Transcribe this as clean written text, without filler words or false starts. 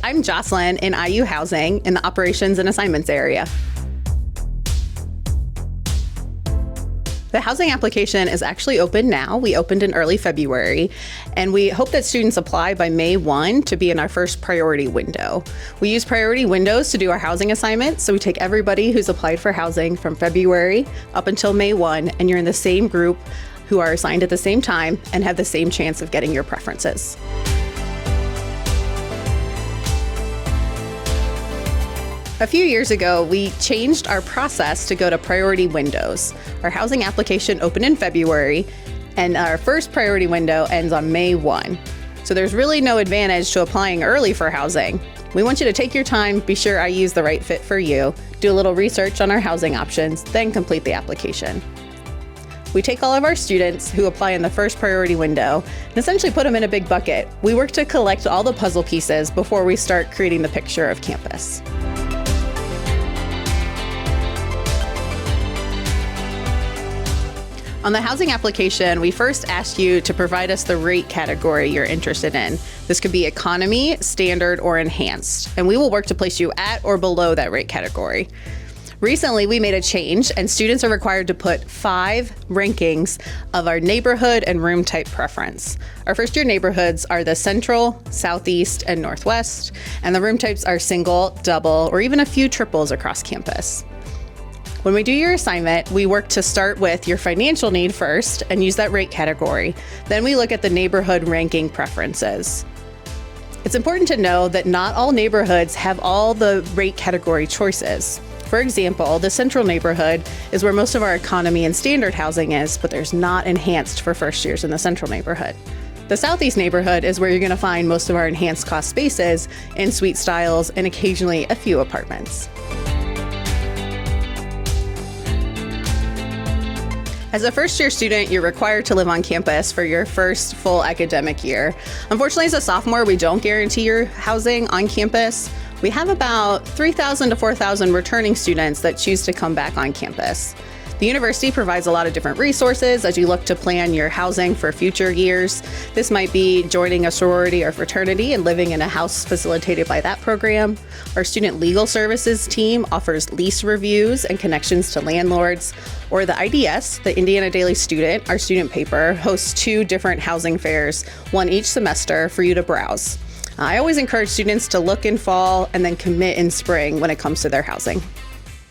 I'm Jocelyn in IU Housing in the Operations and Assignments area. The housing application is actually open now. We opened in early February, and we hope that students apply by May 1 to be in our first priority window. We use priority windows to do our housing assignments, so we take everybody who's applied for housing from February up until May 1, and you're in the same group who are assigned at the same time and have the same chance of getting your preferences. A few years ago, we changed our process to go to priority windows. Our housing application opened in February, and our first priority window ends on May 1. So there's really no advantage to applying early for housing. We want you to take your time, be sure IU is the right fit for you, do a little research on our housing options, then complete the application. We take all of our students who apply in the first priority window and essentially put them in a big bucket. We work to collect all the puzzle pieces before we start creating the picture of campus. On the housing application, we first ask you to provide us the rate category you're interested in. This could be economy, standard, or enhanced, and we will work to place you at or below that rate category. Recently, we made a change, and students are required to put 5 rankings of our neighborhood and room type preference. Our first year neighborhoods are the Central, Southeast, and Northwest, and the room types are single, double, or even a few triples across campus. When we do your assignment, we work to start with your financial need first and use that rate category. Then we look at the neighborhood ranking preferences. It's important to know that not all neighborhoods have all the rate category choices. For example, the Central neighborhood is where most of our economy and standard housing is, but there's not enhanced for first years in the Central neighborhood. The Southeast neighborhood is where you're going to find most of our enhanced cost spaces in suite styles and occasionally a few apartments. As a first-year student, you're required to live on campus for your first full academic year. Unfortunately, as a sophomore, we don't guarantee your housing on campus. We have about 3,000 to 4,000 returning students that choose to come back on campus. The university provides a lot of different resources as you look to plan your housing for future years. This might be joining a sorority or fraternity and living in a house facilitated by that program. Our student legal services team offers lease reviews and connections to landlords. Or the IDS, the Indiana Daily Student, our student paper, hosts 2 different housing fairs, one each semester for you to browse. I always encourage students to look in fall and then commit in spring when it comes to their housing.